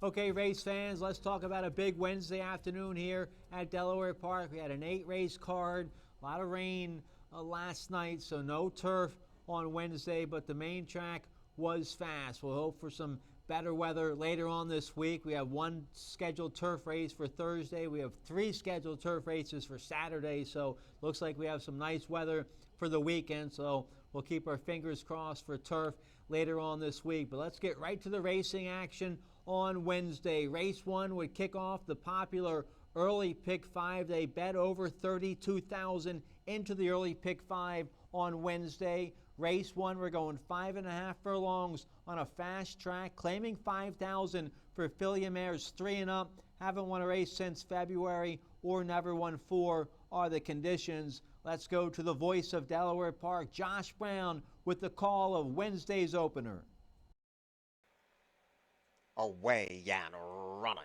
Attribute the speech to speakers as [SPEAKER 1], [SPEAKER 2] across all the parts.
[SPEAKER 1] Okay, race fans, let's talk about a big Wednesday afternoon here at Delaware Park. We had an 8-race card, a lot of rain last night, so no turf on Wednesday, but the main track was fast. We'll hope for some better weather later on this week. We have one scheduled turf race for Thursday. We have 3 scheduled turf races for Saturday, so looks like we have some nice weather for the weekend, so we'll keep our fingers crossed for turf later on this week. But let's get right to the racing action on Wednesday. Race 1 would kick off the popular early pick 5. They bet over 32,000 into the early pick 5 on Wednesday. Race 1, we're going 5.5 furlongs on a fast track, claiming 5,000 for filly mares 3 and up. Haven't won a race since February or never won 4 are the conditions. Let's go to the voice of Delaware Park, Josh Brown, with the call of Wednesday's opener.
[SPEAKER 2] Away and running.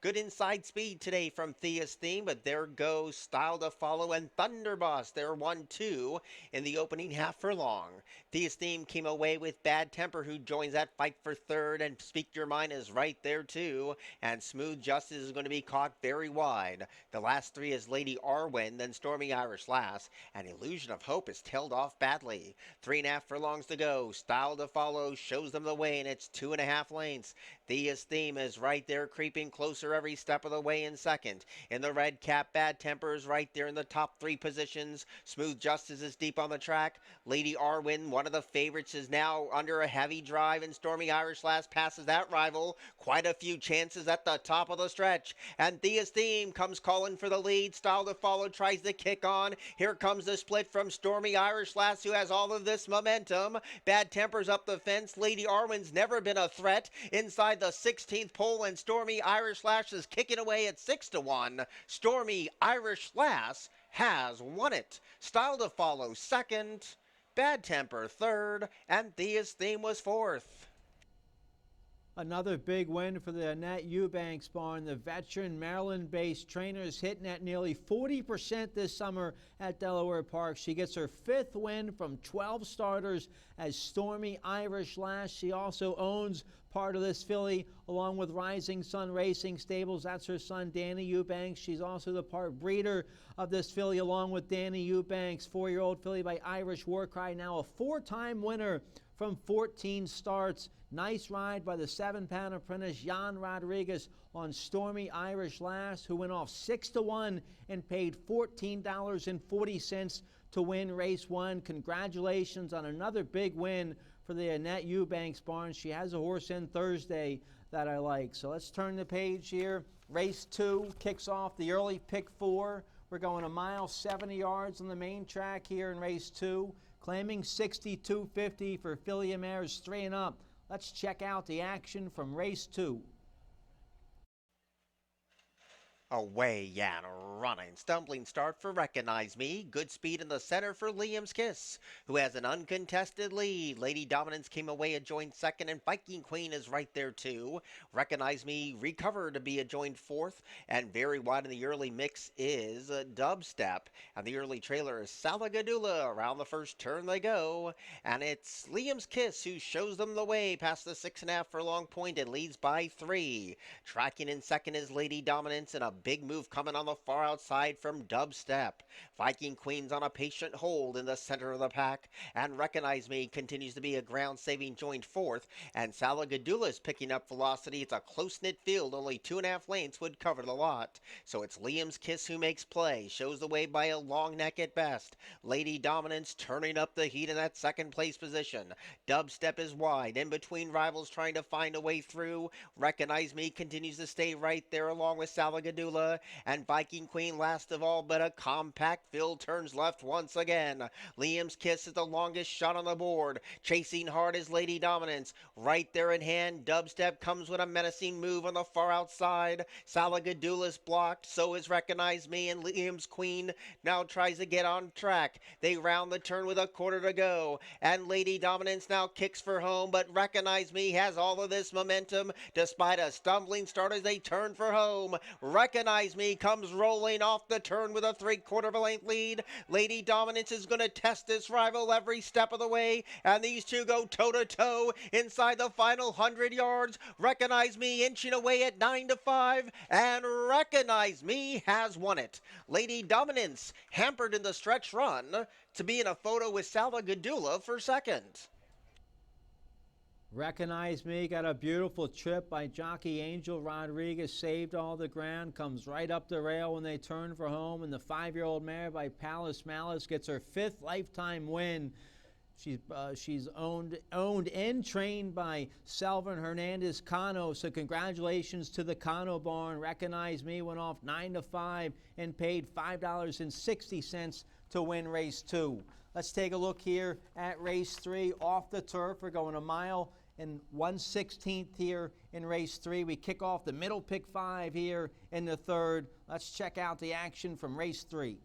[SPEAKER 2] Good inside speed today from Thea's Theme, but there goes Style to Follow and Thunderboss. They're 1-2 in the opening half furlong. Thea's Theme came away with Bad Temper, who joins that fight for third, and Speak Your Mind is right there too. And Smooth Justice is going to be caught very wide. The last 3 is Lady Arwen, then Stormy Irish Lass, and Illusion of Hope is tailed off badly. 3.5 furlongs to go. Style to Follow shows them the way, and it's 2.5 lengths. Thea's Theme is right there, creeping closer every step of the way in second. In the red cap, Bad Temper is right there in the top 3 positions. Smooth Justice is deep on the track. Lady Arwen, one of the favorites, is now under a heavy drive, and Stormy Irish Lass passes that rival. Quite a few chances at the top of the stretch. And Thea's Theme comes calling for the lead. Style to Follow tries to kick on. Here comes the split from Stormy Irish Lass, who has all of this momentum. Bad Temper's up the fence. Lady Arwen's never been a threat inside the 16th pole, and Stormy Irish Lass is kicking away at 6-1. Stormy Irish Lass has won it. Style to Follow second, Bad Temper third, and Thea's Theme was fourth.
[SPEAKER 1] Another big win for the Annette Eubanks barn. The veteran Maryland-based trainer is hitting at nearly 40% this summer at Delaware Park. She gets her 5th win from 12 starters as Stormy Irish Lass. She also owns part of this filly along with Rising Sun Racing Stables. That's her son, Danny Eubanks. She's also the part breeder of this filly along with Danny Eubanks. 4-year-old filly by Irish Warcry, now a 4-time winner from 14 starts. Nice ride by the 7-pound apprentice Jan Rodriguez on Stormy Irish Lass, who went off 6-1 and paid $14.40 to win race 1. Congratulations on another big win for the Annette Eubanks barn. She has a horse in Thursday that I like. So let's turn the page here. Race 2 kicks off the early pick 4. We're going 1 mile 70 yards on the main track here in race 2, claiming 62.50 for filly mares 3 and up. Let's check out the action from race 2.
[SPEAKER 2] Away and running. Stumbling start for Recognize Me. Good speed in the center for Liam's Kiss, who has an uncontested lead. Lady Dominance came away a joint second, and Viking Queen is right there too. Recognize Me recovered to be a joint 4th, and very wide in the early mix is Dubstep. And the early trailer is Salagadula. Around the first turn they go, and it's Liam's Kiss who shows them the way past the 6.5 furlong point and leads by 3. Tracking in second is Lady Dominance, and a big move coming on the far outside from Dubstep. Viking Queen's on a patient hold in the center of the pack, and Recognize Me continues to be a ground-saving joint 4th, and Salagadula is picking up velocity. It's a close-knit field. Only 2.5 lengths would cover the lot. So it's Liam's Kiss who makes play. Shows the way by a long neck at best. Lady Dominance turning up the heat in that second place position. Dubstep is wide, in between rivals trying to find a way through. Recognize Me continues to stay right there along with Salagadula. And Viking Queen last of all, but a compact field turns left once again. Liam's Kiss is the longest shot on the board. Chasing hard is Lady Dominance. Right there in hand, Dubstep comes with a menacing move on the far outside. Salagadula's blocked, so is Recognize Me, and Liam's Queen now tries to get on track. They round the turn with a quarter to go, and Lady Dominance now kicks for home, but Recognize Me has all of this momentum. Despite a stumbling start as they turn for home, Recognize Me comes rolling Lane off the turn with a 3/4 of a length lead. Lady Dominance is going to test this rival every step of the way, and these two go toe-to-toe inside the final 100 yards. Recognize Me inching away at 9-5, and Recognize Me has won it. Lady Dominance hampered in the stretch run to be in a photo with Salva Gadula for second.
[SPEAKER 1] Recognize Me got a beautiful trip by jockey Angel Rodriguez, saved all the ground, comes right up the rail when they turn for home, and the 5-year-old mare by Palace Malice gets her 5th lifetime win. She's owned and trained by Selvin Hernandez Cano, so congratulations to the Cano barn. Recognize Me went off 9-5 and paid $5.60 to win race 2. Let's take a look here at race 3 off the turf. We're going a mile and 1/16 here in race 3. We kick off the middle pick 5 here in the third. Let's check out the action from race 3.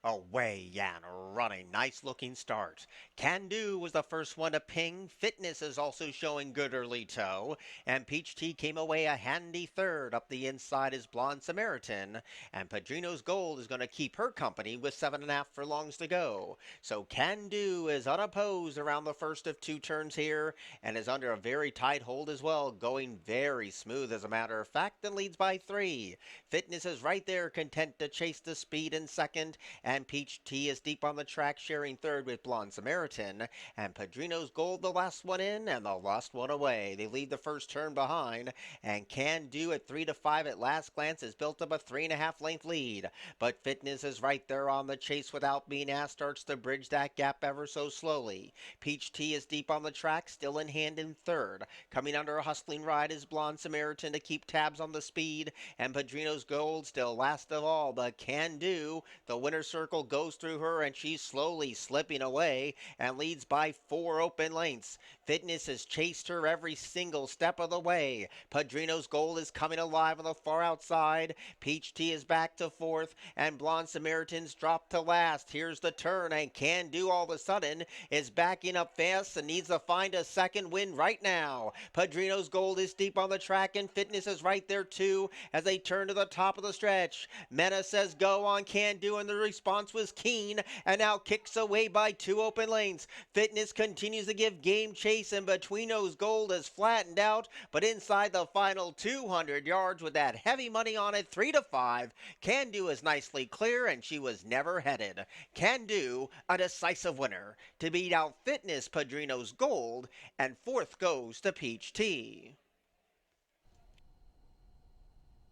[SPEAKER 2] Away and running. Nice looking start. Can Do was the first one to ping. Fitness is also showing good early toe. And Peach Tea came away a handy third. Up the inside is Blonde Samaritan. And Padrino's Gold is going to keep her company with 7.5 furlongs to go. So Can Do is unopposed around the first of 2 turns here and is under a very tight hold as well. Going very smooth as a matter of fact and leads by 3. Fitness is right there, content to chase the speed in second. And Peach Tea is deep on the track, sharing third with Blonde Samaritan. And Padrino's Gold, the last one in and the last one away. They leave the first turn behind. And Can Do at 3-5 at last glance has built up a 3.5 length lead. But Fitness is right there on the chase without being asked, starts to bridge that gap ever so slowly. Peach Tea is deep on the track, still in hand in third. Coming under a hustling ride is Blonde Samaritan to keep tabs on the speed. And Padrino's Gold still last of all, but Can Do, the winner's circle goes through her and she's slowly slipping away and leads by 4 open lengths. Fitness has chased her every single step of the way. Padrino's Gold is coming alive on the far outside. Peach Tea is back to 4th and Blonde Samaritan's dropped to last. Here's the turn and Can Do all of a sudden is backing up fast and needs to find a second win right now. Padrino's Gold is deep on the track and Fitness is right there too as they turn to the top of the stretch. Meta says go on Can Do and the response was keen and now kicks away by 2 open lanes. Fitness continues to give game chase and Padrino's Gold is flattened out, but inside the final 200 yards with that heavy money on it, 3-5, Can Do is nicely clear and she was never headed. Can Do, a decisive winner to beat out Fitness, Padrino's Gold, and 4th goes to Peach Tea.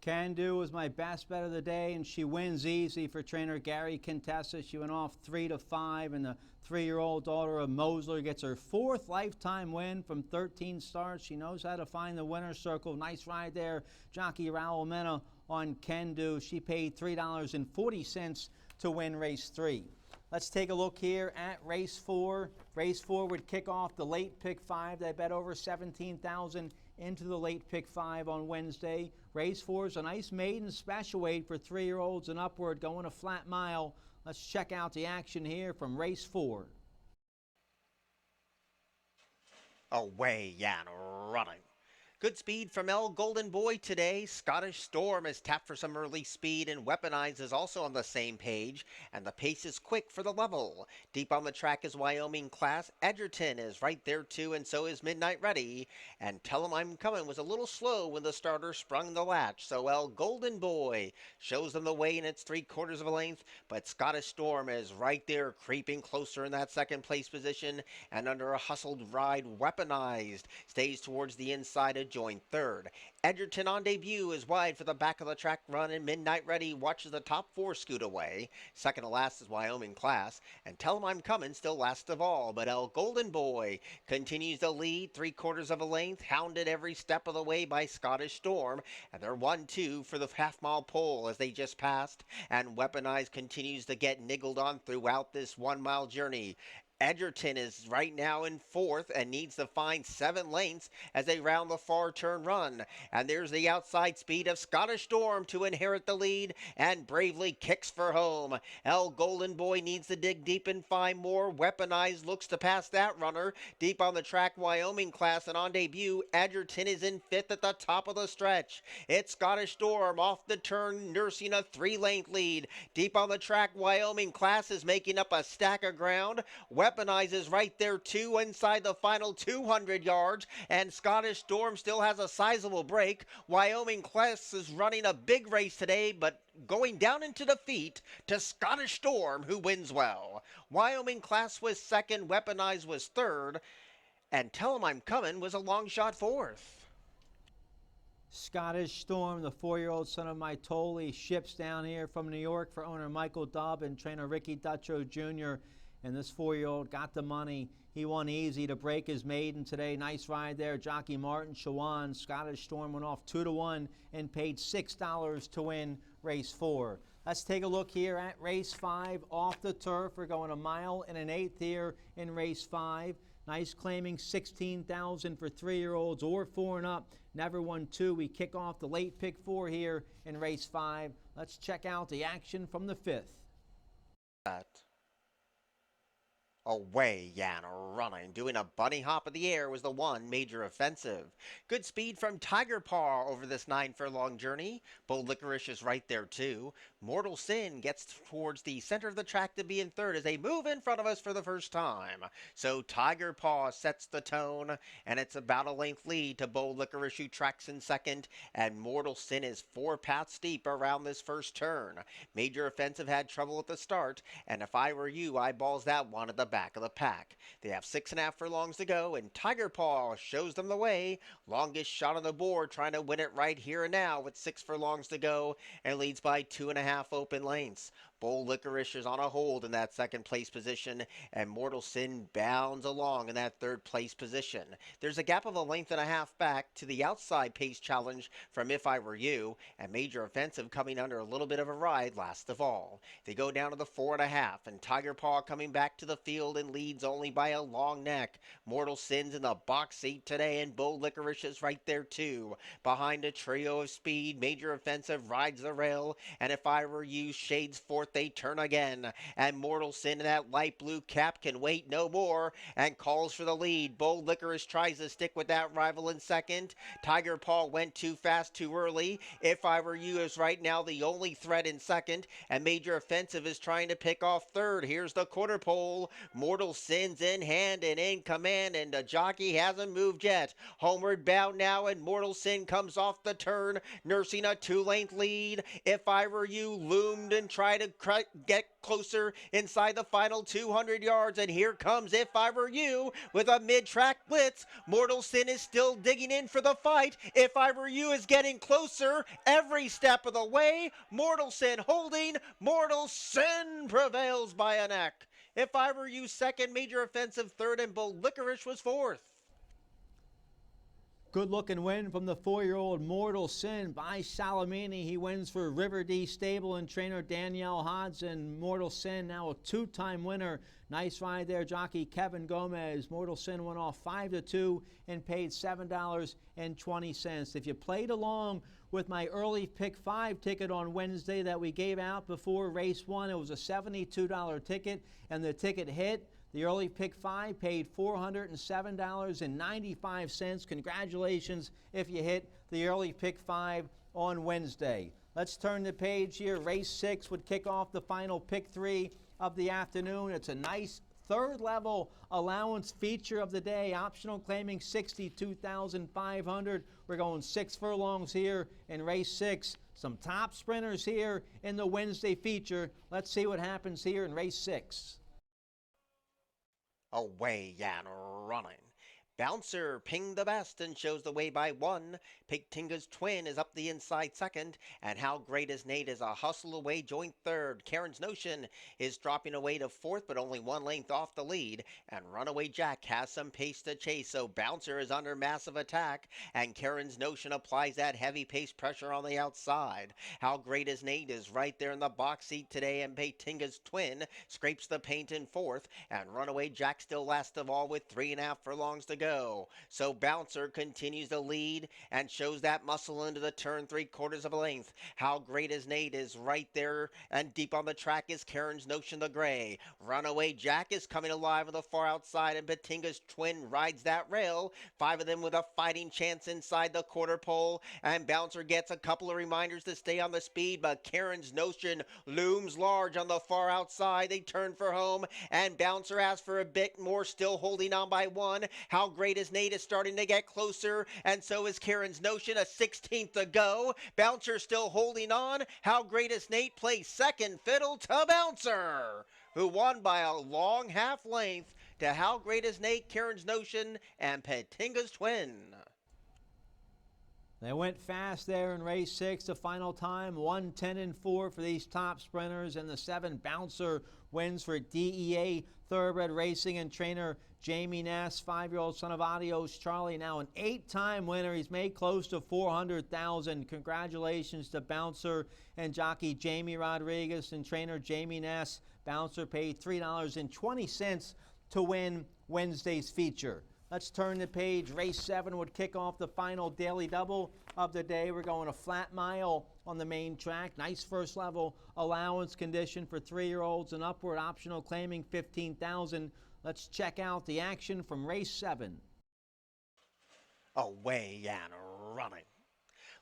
[SPEAKER 1] Can Do was my best bet of the day, and she wins easy for trainer Gary Contessa. She went off 3-5, and the 3-year-old daughter of Mosler gets her 4th lifetime win from 13 starts. She knows how to find the winner's circle. Nice ride there. Jockey Raul Mena on Can Do. She paid $3.40 to win race 3. Let's take a look here at race 4. Race 4 would kick off the late pick 5. They bet over 17,000 into the late pick 5 on Wednesday. Race 4 is a nice maiden special weight for 3-year-olds and upward, going a flat mile. Let's check out the action here from race 4.
[SPEAKER 2] Away and running. Good speed from El Golden Boy today. Scottish Storm is tapped for some early speed, and Weaponized is also on the same page, and the pace is quick for the level. Deep on the track is Wyoming Class. Edgerton is right there too, and so is Midnight Ready. And Tell 'em I'm Coming was a little slow when the starter sprung the latch, so El Golden Boy shows them the way in its 3/4 of a length, but Scottish Storm is right there creeping closer in that second place position, and under a hustled ride, Weaponized stays towards the inside of join third. Edgerton on debut is wide for the back of the track run, and Midnight Ready watches the top 4 scoot away. Second to last is Wyoming Class, and Tell 'em I'm Coming still last of all, but El Golden Boy continues to lead 3/4 of a length, hounded every step of the way by Scottish Storm, and they're 1-2 for the half-mile pole as they just passed, and Weaponized continues to get niggled on throughout this 1-mile journey. Edgerton is right now in fourth and needs to find 7 lengths as they round the far turn run. And there's the outside speed of Scottish Storm to inherit the lead and bravely kicks for home. El Golden Boy needs to dig deep and find more. Weaponized looks to pass that runner. Deep on the track, Wyoming class, and on debut, Edgerton is in fifth at the top of the stretch. It's Scottish Storm off the turn, nursing a 3-length lead. Deep on the track, Wyoming class is making up a stack of ground. Weaponized is right there too inside the final 200 yards, and Scottish Storm still has a sizable break. Wyoming class is running a big race today, but going down into defeat to Scottish Storm, who wins well. Wyoming class was second, Weaponized was third, and Tell 'em I'm Coming was a long shot fourth.
[SPEAKER 1] Scottish Storm, the 4-year-old son of my Tolley, ships down here from New York for owner Michael Dubb and trainer Ricky Dutcho Jr. And this 4-year-old got the money. He won easy to break his maiden today. Nice ride there. Jockey Martin Shawan. Scottish Storm went off 2-1 and paid $6 to win race 4. Let's take a look here at race 5 off the turf. We're going 1 mile and an eighth here in race 5. Nice claiming $16,000 for 3-year-olds or 4 and up. Never won 2. We kick off the late pick 4 here in race 5. Let's check out the action from the 5th.
[SPEAKER 2] Away and running, doing a bunny hop of the air was the 1 Major Offensive. Good speed from Tiger Paw over this 9-furlong journey. Bold Licorice is right there too. Mortal Sin gets towards the center of the track to be in third as they move in front of us for the first time. So Tiger Paw sets the tone, and it's about a length lead to Bold Licorice, who tracks in second, and Mortal Sin is 4 paths deep around this first turn. Major Offensive had trouble at the start, and if I were you, eyeballs that one at the back of the pack. They have 6.5 furlongs to go, and Tiger Paw shows them the way. Longest shot on the board, trying to win it right here and now with 6 furlongs to go, and leads by 2.5 open lengths. Bold Licorice is on a hold in that second place position, and Mortal Sin bounds along in that third place position. There's a gap of 1.5 lengths back to the outside pace challenge from If I Were You, and Major Offensive coming under a little bit of a ride last of all. They go down to the 4.5, and Tiger Paw coming back to the field and leads only by a long neck. Mortal Sin's in the box seat today, and Bold Licorice is right there too. Behind a trio of speed, Major Offensive rides the rail, and If I Were You shades forth. They turn again, and Mortal Sin in that light blue cap can wait no more and calls for the lead. Bold Licorice tries to stick with that rival in second. Tiger Paw went too fast too early. If I Were You is right now the only threat in second, and Major Offensive is trying to pick off third. Here's the quarter pole. Mortal Sin's in hand and in command, and the jockey hasn't moved yet. Homeward bound now, and Mortal Sin comes off the turn, nursing a 2-length lead. If I Were You loomed and tried to get closer inside the final 200 yards, and here comes If I Were You with a mid-track blitz. Mortal Sin is still digging in for the fight. If I Were You is getting closer every step of the way. Mortal Sin holding. Mortal Sin prevails by a neck. If I Were You second, Major Offensive third, and Bold Licorice was fourth.
[SPEAKER 1] Good looking win from the 4-year-old Mortal Sin by Salamini. He wins for River D Stable and trainer Danielle Hodson. Mortal Sin now a 2-time winner. Nice ride there, jockey Kevin Gomez. Mortal Sin went off 5-2 and paid $7.20. If you played along with my early pick 5 ticket on Wednesday that we gave out before race 1, it was a $72 ticket, and the ticket hit. The early pick 5 paid $407.95. Congratulations if you hit the early pick 5 on Wednesday. Let's turn the page here. Race 6 would kick off the final pick 3 of the afternoon. It's a nice third level allowance feature of the day. Optional claiming $62,500. We're going 6 furlongs here in race 6. Some top sprinters here in the Wednesday feature. Let's see what happens here in race 6.
[SPEAKER 2] Away and running. Bouncer pinged the best and shows the way by one. Tinga's twin is up the inside second, and How Great Is Nate is a hustle away joint third. Karen's Notion is dropping away to fourth, but only one length off the lead, and Runaway Jack has some pace to chase, so Bouncer is under massive attack, and Karen's Notion applies that heavy pace pressure on the outside. How Great Is Nate is right there in the box seat today, and Tinga's twin scrapes the paint in fourth, and Runaway Jack still last of all with 3.5 furlongs to go. So Bouncer continues to lead and shows that muscle into the turn 3/4 of a length. How Great Is Nate is right there, and deep on the track is Karen's Notion the Gray. Runaway Jack is coming alive on the far outside, and Batinga's twin rides that rail. 5 of them with a fighting chance inside the quarter pole, and Bouncer gets a couple of reminders to stay on the speed, but Karen's Notion looms large on the far outside. They turn for home, and Bouncer asks for a bit more, still holding on by one. How Great Is Nate is starting to get closer, and so is Karen's Notion. A 16th to go. Bouncer still holding on. How Great Is Nate plays second fiddle to Bouncer, who won by a long half length to How Great Is Nate, Karen's Notion, and Tinga's twin.
[SPEAKER 1] They went fast there in race 6. The final time 1:10-4 for these top sprinters, and the 7 Bouncer wins for DEA Thoroughbred Racing and trainer Jamie Ness, 5-year-old son of Adios Charlie, now an 8-time winner. He's made close to $400,000. Congratulations to Bouncer and jockey Jamie Rodriguez and trainer Jamie Ness. Bouncer paid $3.20 to win Wednesday's feature. Let's turn the page. Race 7 would kick off the final daily double of the day. We're going a flat mile on the main track. Nice first level allowance condition for 3-year-olds and upward, optional claiming $15,000. Let's check out the action from race 7.
[SPEAKER 2] Away and running.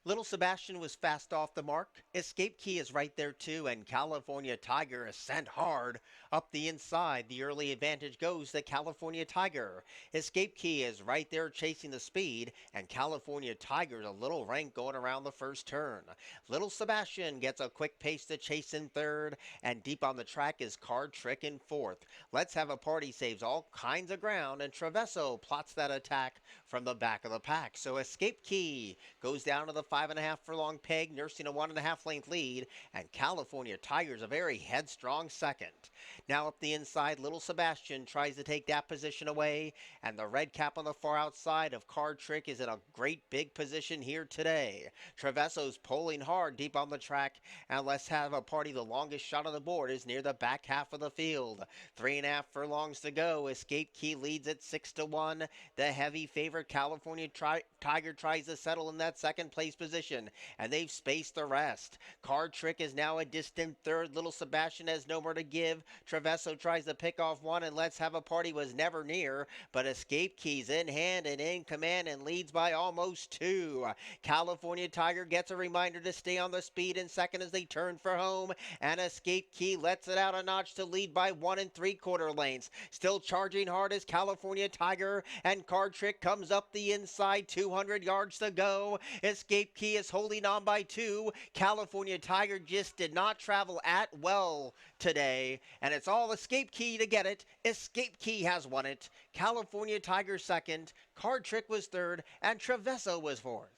[SPEAKER 2] Little Sebastian was fast off the mark. Escape Key is right there too, and California Tiger is sent hard up the inside. The early advantage goes to California Tiger. Escape Key is right there chasing the speed, and California Tiger is a little rank going around the first turn. Little Sebastian gets a quick pace to chase in third, and deep on the track is Card Trick in fourth. Let's Have a Party saves all kinds of ground, and Travesso plots that attack from the back of the pack. So Escape Key goes down to the 5.5 furlong peg, nursing a 1.5 length lead, and California Tiger's a very headstrong second. Now up the inside, Little Sebastian tries to take that position away, and the red cap on the far outside of Card Trick is in a great big position here today. Travesso's pulling hard deep on the track, and Let's Have a Party, the longest shot on the board, is near the back half of the field. 3.5 furlongs to go. Escape Key leads at 6-1. The heavy favorite California Tiger tries to settle in that second place position, and they've spaced the rest. Card Trick is now a distant third. Little Sebastian has no more to give. Travesso tries to pick off one, and Let's Have a Party was never near, but Escape Key's in hand and in command and leads by almost 2. California Tiger gets a reminder to stay on the speed in second as they turn for home, and Escape Key lets it out a notch to lead by 1 3/4 lengths. Still charging hard is California Tiger, and Card Trick comes up the inside, 200 yards to go. Escape Key is holding on by 2. California Tiger just did not travel at well today, and it's all Escape Key to get it. Escape Key has won it. California Tiger second, Card Trick was third, and Travesso was fourth.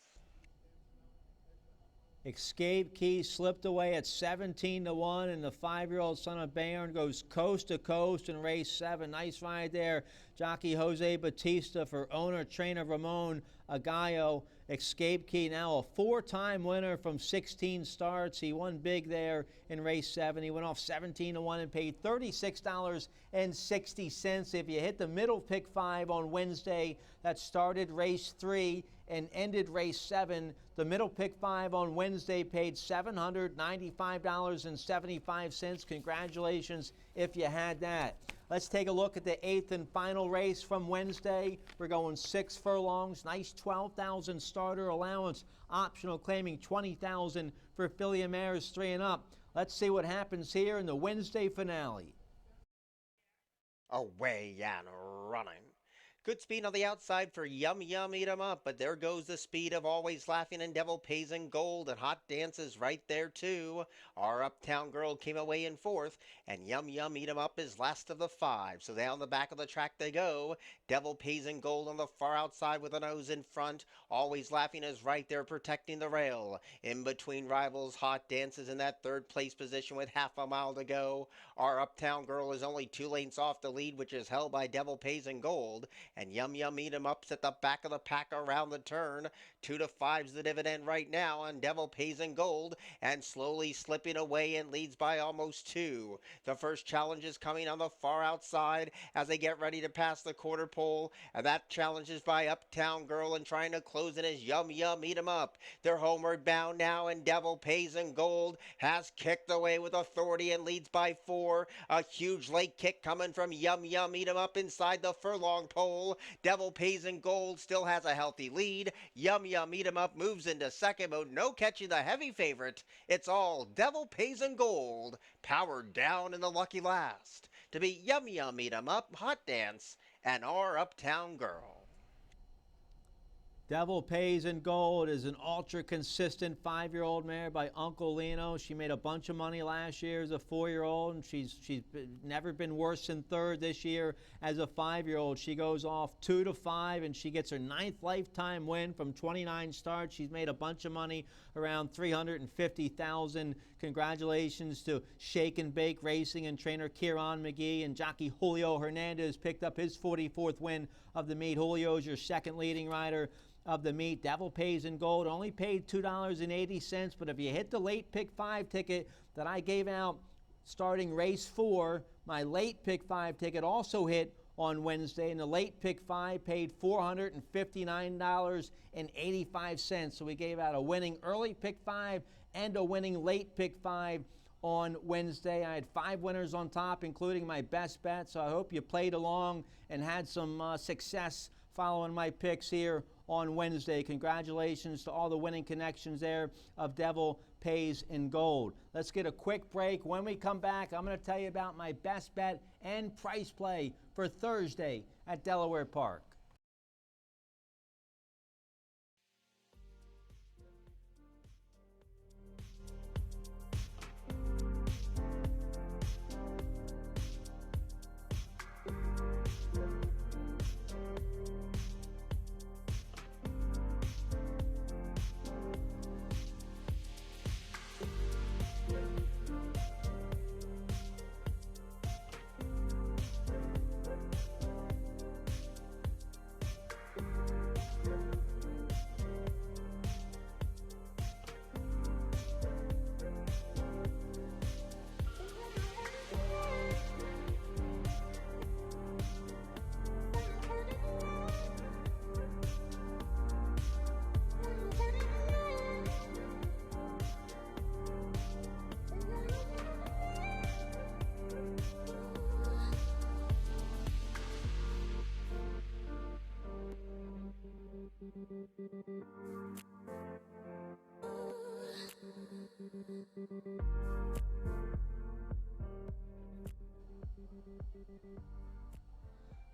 [SPEAKER 1] Escape Key slipped away at 17-1, and the 5-year-old son of Bayern goes coast to coast in race 7. Nice ride there. Jockey Jose Batista for owner-trainer Ramon Agallo. Escape Key now a 4-time winner from 16 starts. He won big there in race 7. He went off 17-1 and paid $36.60. If you hit the middle pick 5 on Wednesday, that started race 3 and ended race 7. The middle pick 5 on Wednesday paid $795.75. Congratulations if you had that. Let's take a look at the 8th and final race from Wednesday. We're going 6 furlongs. Nice 12,000 starter allowance. Optional claiming $20,000 for filly mares 3 and up. Let's see what happens here in the Wednesday finale.
[SPEAKER 2] Away and running. Good speed on the outside for Yum Yum Eat 'em Up, but there goes the speed of Always Laughing and Devil Pays in Gold, and Hot Dances right there too. Our Uptown Girl came away in fourth, and Yum Yum Eat 'em Up is last of the five. So down the back of the track they go. Devil Pays in Gold on the far outside with a nose in front. Always Laughing is right there protecting the rail. In between rivals, Hot Dances in that third place position with half a mile to go. Our Uptown Girl is only 2 lengths off the lead, which is held by Devil Pays in Gold. And Yum Yum Eat 'em Up's at the back of the pack around the turn. 2 to 5's the dividend right now on Devil Pays in Gold, and slowly slipping away and leads by almost 2. The first challenge is coming on the far outside as they get ready to pass the quarter pole, and that challenge is by Uptown Girl, and trying to close it is Yum Yum Eat 'em Up. They're homeward bound now, and Devil Pays in Gold has kicked away with authority and leads by 4. A huge late kick coming from Yum Yum Eat 'em Up inside the furlong pole. Devil Pays in Gold still has a healthy lead. Yum Yum Eat 'em Up moves into second mode. No catching the heavy favorite. It's all Devil Pays in Gold, powered down in the lucky last. To be Yum Yum Eat 'em Up, Hot Dance, and our Uptown Girl.
[SPEAKER 1] Devil Pays in Gold is an ultra-consistent 5-year-old mare by Uncle Lino. She made a bunch of money last year as a 4-year-old, and she's never been worse than third this year as a 5-year-old. She goes off 2 to 5, and she gets her 9th lifetime win from 29 starts. She's made a bunch of money, around $350,000. Congratulations to Shake and Bake Racing and trainer Kieran McGee, and jockey Julio Hernandez picked up his 44th win of the meet. Julio is your second leading rider of the meet. Devil Pays in Gold only paid $2.80, but if you hit the late pick 5 ticket that I gave out starting race 4, my late pick 5 ticket also hit on Wednesday, and the late pick 5 paid $459.85. So we gave out a winning early pick 5 and a winning late pick 5 on Wednesday. I had 5 winners on top, including my best bet, so I hope you played along and had some success following my picks here on Wednesday. Congratulations to all the winning connections there of Devil Pays in Gold. Let's get a quick break. When we come back, I'm going to tell you about my best bet and price play for Thursday at Delaware Park.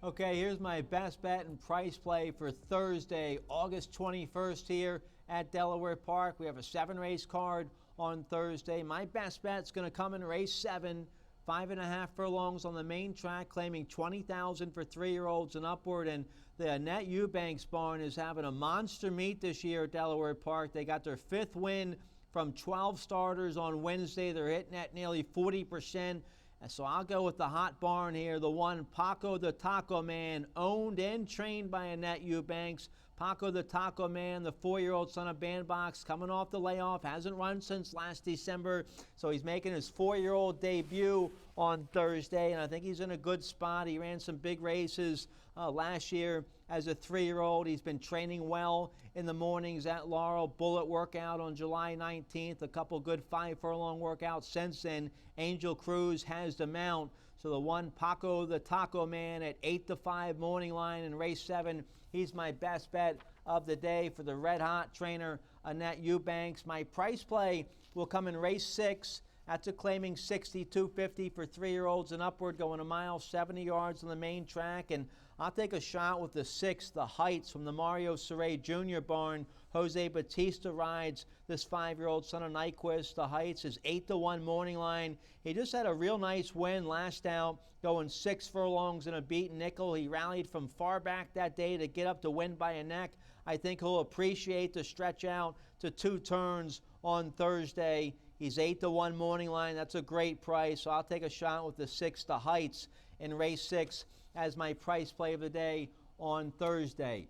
[SPEAKER 1] Okay, here's my best bet and price play for Thursday, August 21st here at Delaware Park. We have a 7-race card on Thursday. My best bet's going to come in race 7, 5.5 furlongs on the main track, claiming $20,000 for 3-year-olds and upward. And the Annette Eubanks barn is having a monster meet this year at Delaware Park. They got their 5th win from 12 starters on Wednesday. They're hitting at nearly 40%. And so I'll go with the hot barn here, the one Paco the Taco Man, owned and trained by Annette Eubanks. Paco the Taco Man, the 4-year-old son of Bandbox, coming off the layoff, hasn't run since last December, so he's making his 4-year-old debut on Thursday, and I think he's in a good spot. He ran some big races last year as a 3-year-old. He's been training well in the mornings at Laurel. Bullet workout on July 19th, a couple good 5-furlong workouts since then. Angel Cruz has the mount. So the one Paco the Taco Man at 8 to 5 morning line in race 7, he's my best bet of the day for the red hot trainer Annette Eubanks. My price play will come in race 6 That's a claiming 62.50 for 3-year-olds and upward, going a mile 70 yards on the main track. And I'll take a shot with the 6, the Heights, from the Mario Saray Jr. barn. Jose Batista rides this 5-year-old son of Nyquist. The Heights is 8-1 morning line. He just had a real nice win last out, going 6 furlongs and a beaten nickel. He rallied from far back that day to get up to win by a neck. I think he'll appreciate the stretch out to 2 turns on Thursday. He's 8-1 morning line. That's a great price. So I'll take a shot with the 6, the Heights, in race 6 as my price play of the day on Thursday.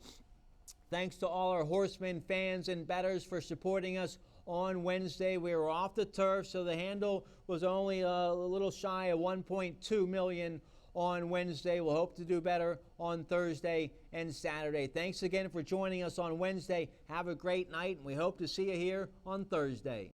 [SPEAKER 1] Thanks to all our Horsemen fans and bettors for supporting us on Wednesday. We were off the turf, so the handle was only a little shy of 1.2 million on Wednesday. We'll hope to do better on Thursday and Saturday. Thanks again for joining us on Wednesday. Have a great night, and we hope to see you here on Thursday.